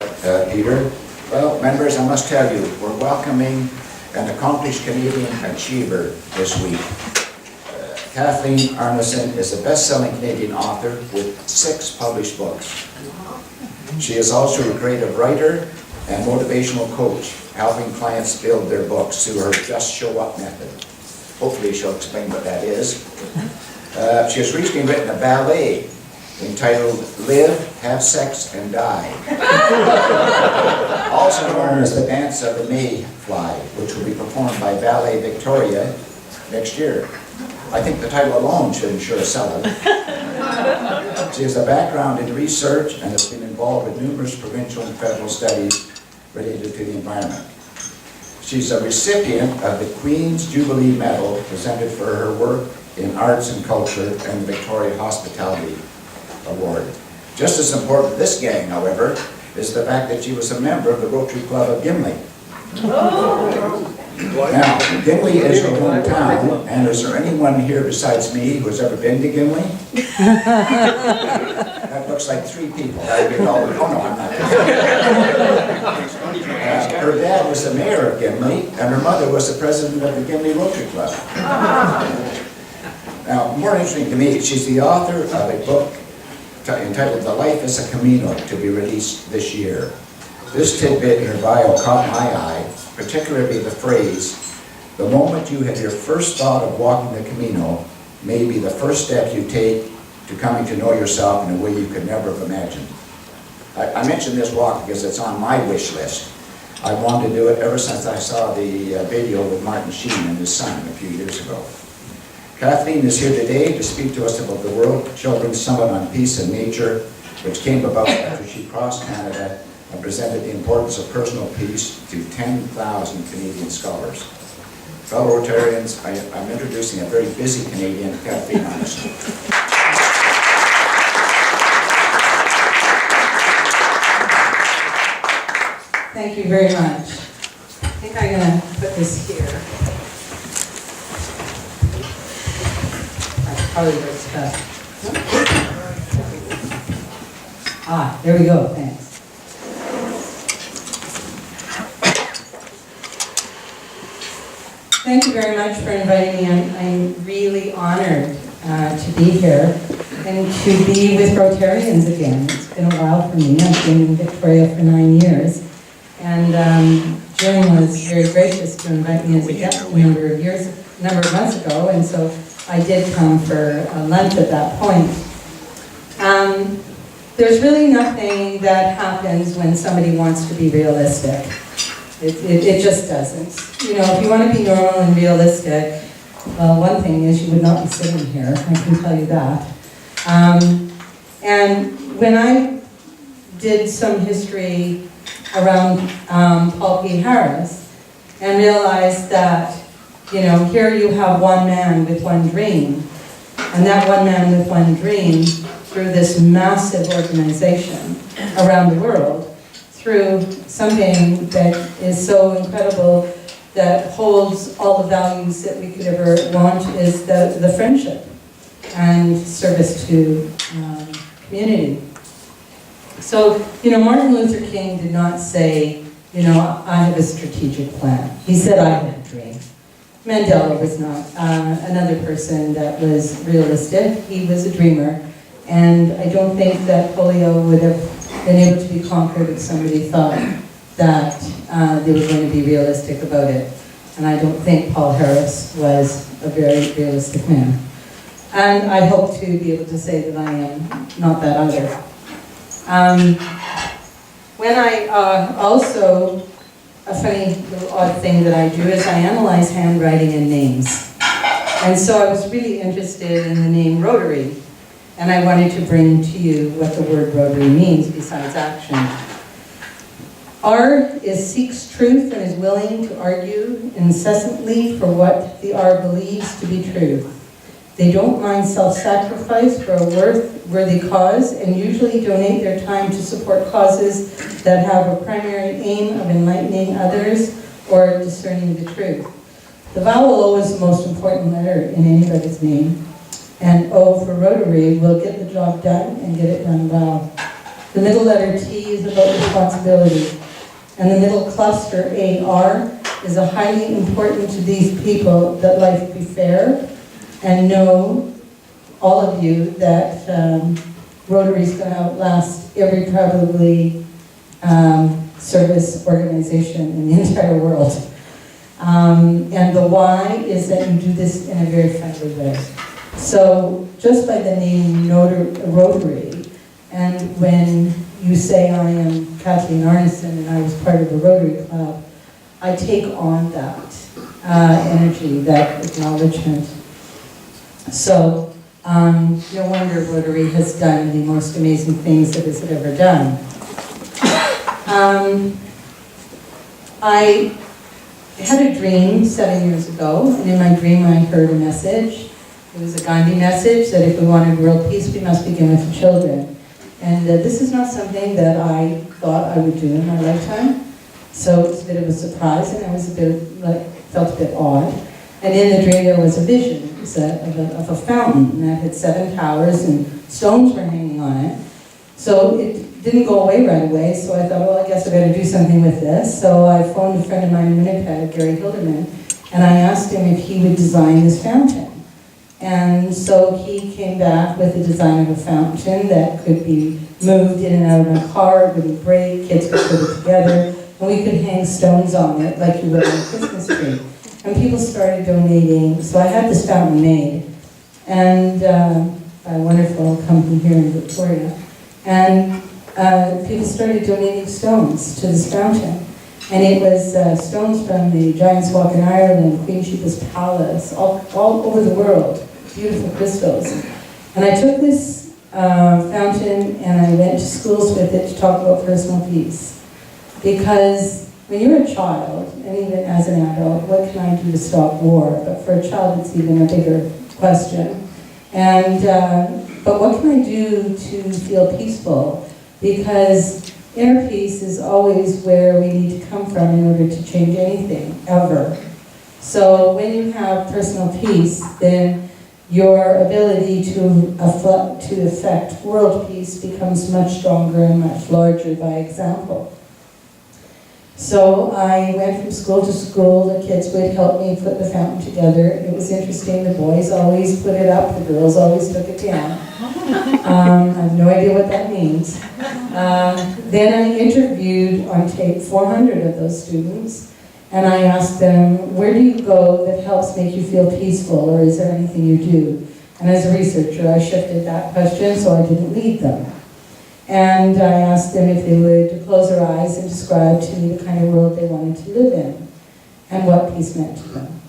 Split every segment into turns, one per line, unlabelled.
Peter. Well, members, I must tell you, we're welcoming an accomplished Canadian achiever this week. Kathleen Arneson is a best-selling Canadian author with 6 published books. She is also a creative writer and motivational coach, helping clients build their books through her Just Show Up method. Hopefully she'll explain what that is. She has recently written a ballet entitled Live, Have Sex, and Die. Also known as the Dance of the Mayfly, which will be performed by Ballet Victoria next year. I think the title alone should ensure a seller. She has a background in research and has been involved with numerous provincial and federal studies related to the environment. She's a recipient of the Queen's Jubilee Medal presented for her work in arts and culture and the Victoria Hospitality Award. Just as important to this gang, however, is the fact that she was a member of the Rotary Club of Gimli. Now, Gimli is her hometown, and is there anyone here besides me who has ever been to Gimli? That looks like 3 people. Oh no, I'm not. Her dad was the mayor of Gimli, and her mother was the president of the Gimli Rotary Club. Now, more interesting to me, she's the author of a book entitled The Life is a Camino, to be released this year. This tidbit in her bio caught my eye, particularly the phrase, "The moment you have your first thought of walking the Camino may be the first step you take to coming to know yourself in a way you could never have imagined." I mention this walk because it's on my wish list. I wanted to do it ever since I saw the video with Martin Sheen and his son a few years ago. Kathleen is here today to speak to us about the World Children's Summit on Peace and Nature, which came about after she crossed Canada and presented the importance of personal peace to 10,000 Canadian scholars. Fellow Rotarians, I'm introducing a very busy Canadian, Kathleen Arneson.
Thank you very much. I think I'm going to put this here. That's probably what's best. There we go, thanks. Thank you very much for inviting me. I'm really honored to be here and to be with Rotarians again. It's been a while for me. I've been in Victoria for 9 years. And Jim was very gracious to invite me as a guest a number of months ago, and so I did come for lunch at that point. There's really nothing that happens when somebody wants to be realistic. It just doesn't. You know, if you want to be normal and realistic, well, one thing is you would not be sitting here, I can tell you that. And when I did some history around Paul P. Harris and realized that, you know, here you have one man with one dream, and that one man with one dream through this massive organization around the world, through something that is so incredible that holds all the values that we could ever want, is the friendship and service to community. So, you know, Martin Luther King did not say, you know, I have a strategic plan. He said, I have a dream. Mandela was not another person that was realistic. He was a dreamer. And I don't think that polio would have been able to be conquered if somebody thought that they were going to be realistic about it. And I don't think Paul Harris was a very realistic man. And I hope to be able to say that I am not that either. When I also, a funny little odd thing that I do is I analyze handwriting and names. And so I was really interested in the name Rotary, and I wanted to bring to you what the word Rotary means besides action. R seeks truth and is willing to argue incessantly for what the R believes to be true. They don't mind self-sacrifice for a worthy cause and usually donate their time to support causes that have a primary aim of enlightening others or discerning the truth. The vowel O is the most important letter in anybody's name, and O for Rotary will get the job done and get it done well. The middle letter T is about responsibility. And the middle cluster, AR, is a highly important to these people that life be fair, and know, all of you, that Rotary is going to outlast every probably service organization in the entire world. And the why is that you do this in a very friendly way. So just by the name Rotary, and when you say I am Kathleen Arneson and I was part of a Rotary Club, I take on that energy, that acknowledgement. So no wonder Rotary has done the most amazing things that it's ever done. I had a dream 7 years ago, and in my dream I heard a message. It was a Gandhi message that if we wanted world peace, we must begin with the children. And this is not something that I thought I would do in my lifetime. So it's a bit of a surprise, and I was a bit, felt a bit odd. And in the dream there was a vision of a fountain that had 7 towers and stones were hanging on it. So it didn't go away right away, so I thought, well, I guess I better do something with this. So I phoned a friend of mine in Winnipeg, Gary Hilderman, and I asked him if he would design this fountain. And so he came back with a design of a fountain that could be moved in and out of my car, it wouldn't break, kids could put it together, and we could hang stones on it like you would on a Christmas tree. And people started donating, so I had this fountain made, and a wonderful company here in Victoria. And people started donating stones to this fountain. And it was stones from the Giant's Walk in Ireland, Queen Sheba's Palace, all over the world, beautiful crystals. And I took this fountain and I went to schools with it to talk about personal peace. Because when you're a child, and even as an adult, what can I do to stop war? But for a child, it's even a bigger question. And but what can I do to feel peaceful? Because inner peace is always where we need to come from in order to change anything, ever. So when you have personal peace, then your ability to affect world peace becomes much stronger and much larger by example. So I went from school to school, the kids would help me put the fountain together. It was interesting, the boys always put it up, the girls always took it down. I have no idea what that means. Then I interviewed on tape 400 of those students, and I asked them, where do you go that helps make you feel peaceful, or is there anything you do? And as a researcher, I shifted that question so I didn't lead them. And I asked them if they would close their eyes and describe to me the kind of world they wanted to live in, and what peace meant to them.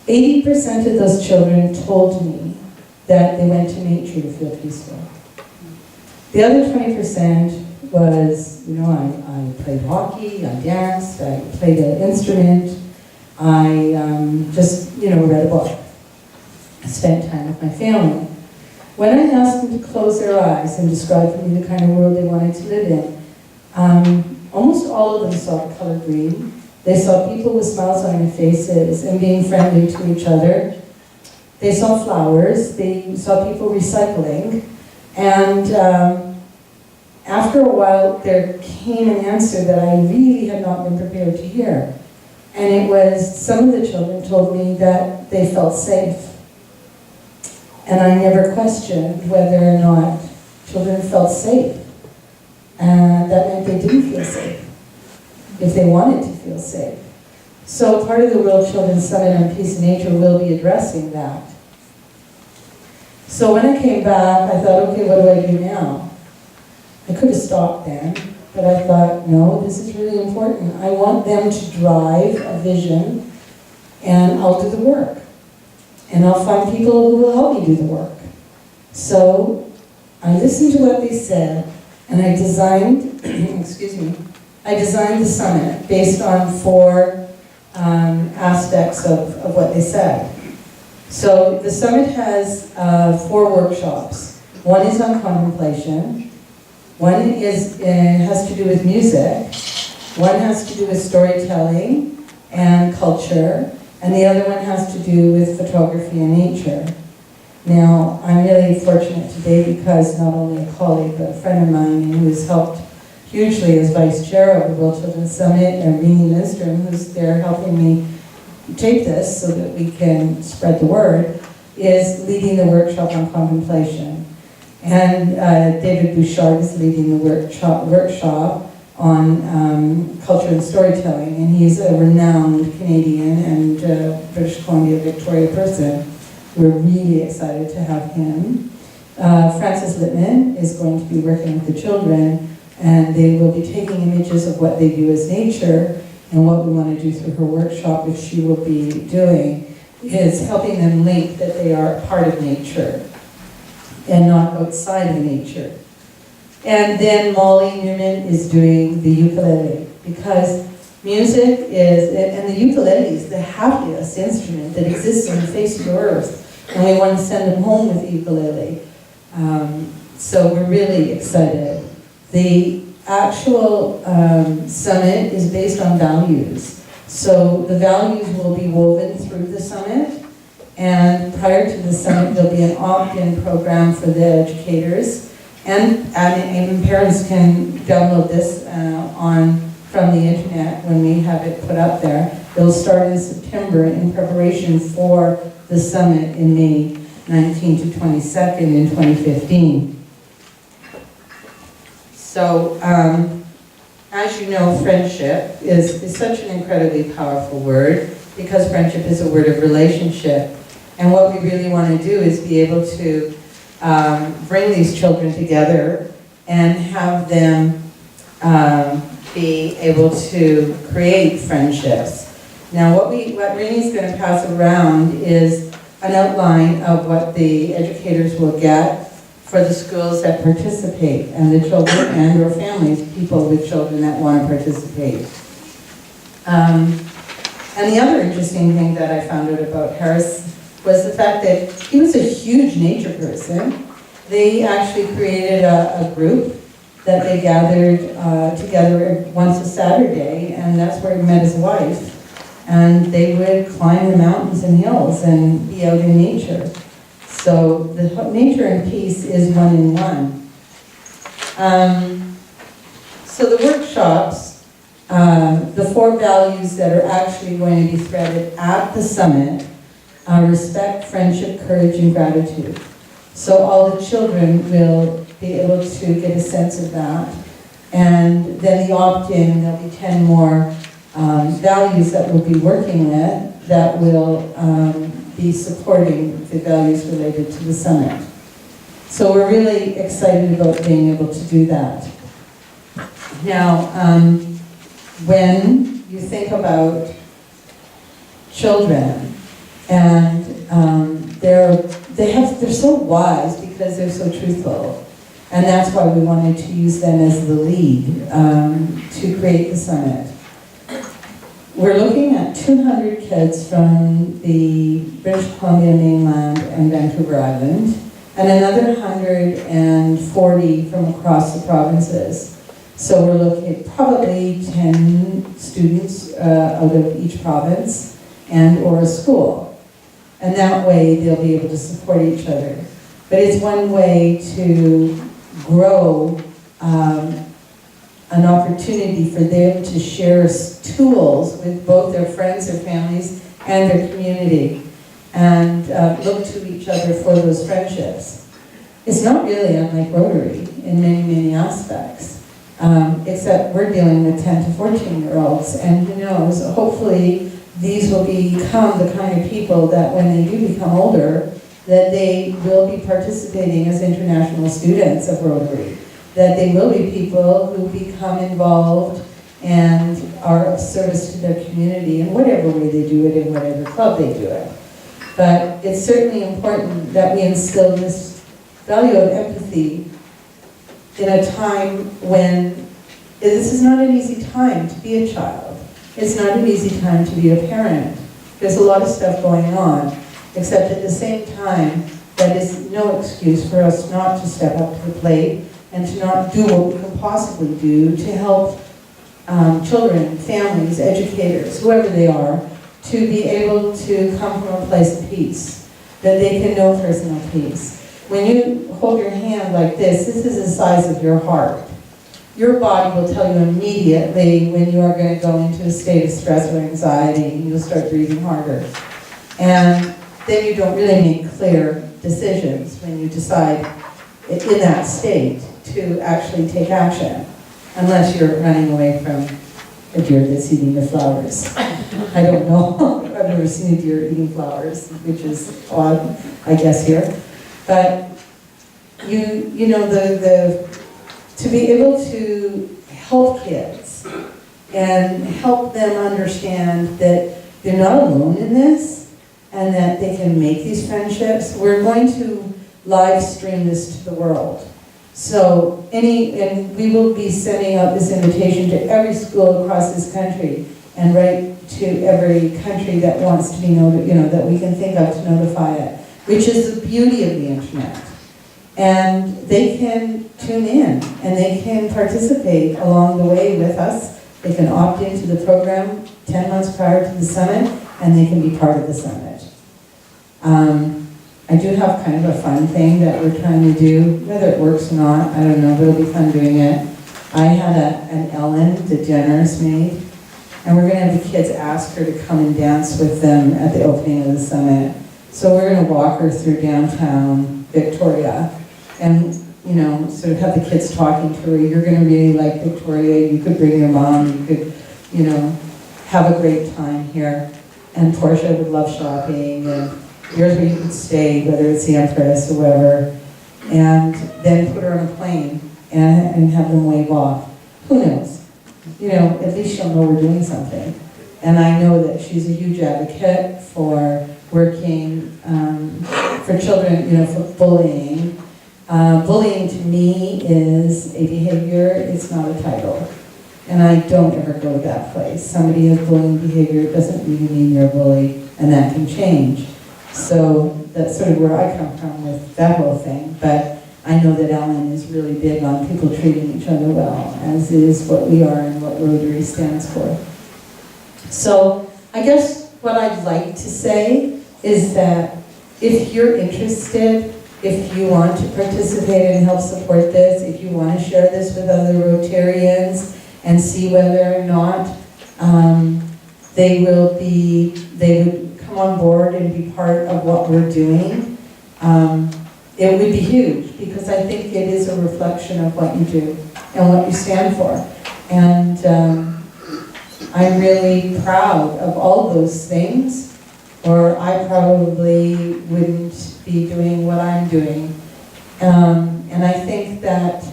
80% of those children told me that they went to nature to feel peaceful. The other 20% was, I played hockey, I danced, I played an instrument, I just, read a book. I spent time with my family. When I asked them to close their eyes and describe for me the kind of world they wanted to live in, almost all of them saw the color green. They saw people with smiles on their faces and being friendly to each other. They saw flowers, they saw people recycling, and after a while there came an answer that I really had not been prepared to hear. And it was, some of the children told me that they felt safe. And I never questioned whether or not children felt safe. And that meant they didn't feel safe, if they wanted to feel safe. So part of the World Children's Summit on Peace and Nature will be addressing that. So when I came back, I thought, okay, what do I do now? I could have stopped then, but I thought, no, this is really important. I want them to drive a vision, and I'll do the work. And I'll find people who will help me do the work. So I listened to what they said, and I designed, I designed the summit based on 4 aspects of what they said. So the summit has 4 workshops. One is on contemplation, one has to do with music, one has to do with storytelling and culture, and the other one has to do with photography and nature. Now, I'm really fortunate today because not only a colleague, but a friend of mine who has helped hugely as vice chair of the World Children's Summit, and Rini Lindstrom, who's there helping me tape this so that we can spread the word, is leading the workshop on contemplation. And David Bouchard is leading the workshop on culture and storytelling, and he's a renowned Canadian and British Columbia Victoria person. We're really excited to have him. Frances Littman is going to be working with the children, and they will be taking images of what they do as nature, and what we want to do through her workshop, which she will be doing, is helping them link that they are part of nature and not outside of nature. And then Molly Newman is doing the ukulele, because music is, and the ukulele is the happiest instrument that exists on the face of the earth, and we want to send them home with the ukulele. So we're really excited. The actual summit is based on values. So the values will be woven through the summit, and prior to the summit there'll be an opt-in program for the educators, and even parents can download this from the internet when we have it put up there. It'll start in September in preparation for the summit in May 19th to 22nd in 2015. So, as you know, friendship is such an incredibly powerful word, because friendship is a word of relationship. And what we really want to do is be able to bring these children together and have them be able to create friendships. Now, what Rini's going to pass around is an outline of what the educators will get for the schools that participate, and the children and or families, people with children that want to participate. And the other interesting thing that I found out about Harris was the fact that he was a huge nature person. They actually created a group that they gathered together once a Saturday, and that's where he met his wife. And they would climb the mountains and hills and be out in nature. So the nature and peace is one in one. So the workshops, the 4 values that are actually going to be threaded at the summit are respect, friendship, courage, and gratitude. So all the children will be able to get a sense of that. And then the opt-in, there'll be 10 more values that we'll be working with that will be supporting the values related to the summit. So we're really excited about being able to do that. Now, when you think about children, and they're so wise because they're so truthful, and that's why we wanted to use them as the lead to create the summit. We're looking at 200 kids from the British Columbia mainland and Vancouver Island, and another 140 from across the provinces. So we're looking at probably 10 students out of each province and or a school. And that way they'll be able to support each other. But it's one way to grow an opportunity for them to share tools with both their friends, their families, and their community, and look to each other for those friendships. It's not really unlike Rotary in many, many aspects, except we're dealing with 10 to 14-year-olds, and who knows, hopefully these will become the kind of people that when they do become older, that they will be participating as international students of Rotary, that they will be people who become involved and are of service to their community in whatever way they do it, in whatever club they do it. But it's certainly important that we instill this value of empathy in a time when this is not an easy time to be a child. It's not an easy time to be a parent. There's a lot of stuff going on, except at the same time, that is no excuse for us not to step up to the plate and to not do what we can possibly do to help children, families, educators, whoever they are, to be able to come from a place of peace. that they can know personal peace. When you hold your hand like this is the size of your heart. Your body will tell you immediately when you are going to go into a state of stress or anxiety, and you'll start breathing harder. And then you don't really make clear decisions when you decide in that state to actually take action, unless you're running away from a deer that's eating the flowers. I don't know. I've never seen a deer eating flowers, which is odd, I guess, here. But you know, to be able to help kids and help them understand that they're not alone in this and that they can make these friendships. We're going to live stream this to the world. So and we will be sending out this invitation to every school across this country and right to every country that wants to be that we can think of to notify it, which is the beauty of the internet. And they can tune in and they can participate along the way with us. They can opt into the program 10 months prior to the summit, and they can be part of the summit. I do have kind of a fun thing that we're trying to do. Whether it works or not, I don't know, but it'll be fun doing it. I had an Ellen DeGeneres made, and we're going to have the kids ask her to come and dance with them at the opening of the summit. So we're going to walk her through downtown Victoria and, sort of have the kids talking to her. You're going to really like Victoria. You could bring your mom. You could, have a great time here. And Portia would love shopping, and here's where you could stay, whether it's the Empress or wherever. And then put her on a plane and have them wave off. Who knows? At least she'll know we're doing something. And I know that she's a huge advocate for working for children, for bullying. Bullying to me is a behavior, it's not a title. And I don't ever go to that place. Somebody has bullying behavior doesn't really mean you're a bully, and that can change. So that's sort of where I come from with that whole thing. But I know that Ellen is really big on people treating each other well, as is what we are and what Rotary stands for. So I guess what I'd like to say is that if you're interested, if you want to participate and help support this, if you want to share this with other Rotarians and see whether or not they would come on board and be part of what we're doing, it would be huge, because I think it is a reflection of what you do and what you stand for. And I'm really proud of all those things, or I probably wouldn't be doing what I'm doing. And I think that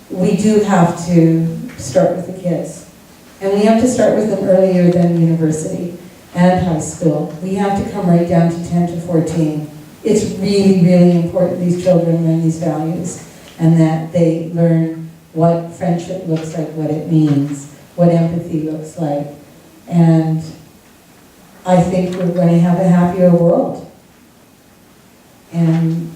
we do have to start with the kids. And we have to start with them earlier than university and high school. We have to come right down to 10 to 14. It's really, really important these children learn these values, and that they learn what friendship looks like, what it means, what empathy looks like. And I think we're going to have a happier world. And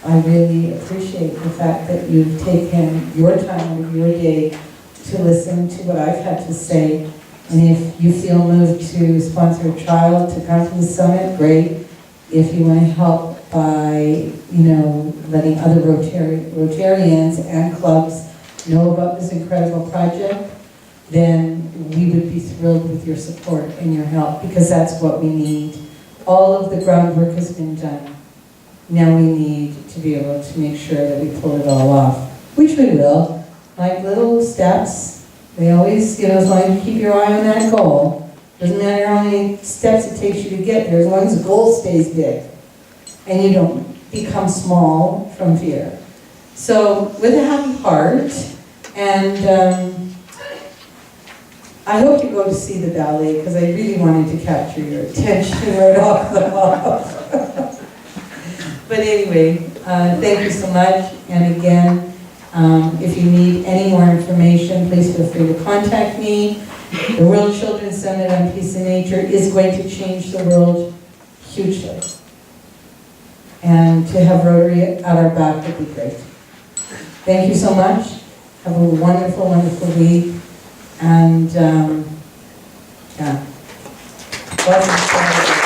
I really appreciate the fact that you've taken your time out of your day to listen to what I've had to say. And if you feel moved to sponsor a child to come to the summit, great. If you want to help by, letting other Rotarians and clubs know about this incredible project, then we would be thrilled with your support and your help, because that's what we need. All of the groundwork has been done. Now we need to be able to make sure that we pull it all off, which we will. Like little steps, they always, as long as you keep your eye on that goal. Doesn't matter how many steps it takes you to get there, as long as the goal stays big and you don't become small from fear. So with a happy heart, and I hope you go to see the ballet, because I really wanted to capture your attention right off the hop. But anyway, thank you so much. And again, if you need any more information, please feel free to contact me. The World Children's Summit on Peace and Nature is going to change the world hugely. And to have Rotary at our back would be great. Thank you so much. Have a wonderful, wonderful week. And, yeah. Welcome.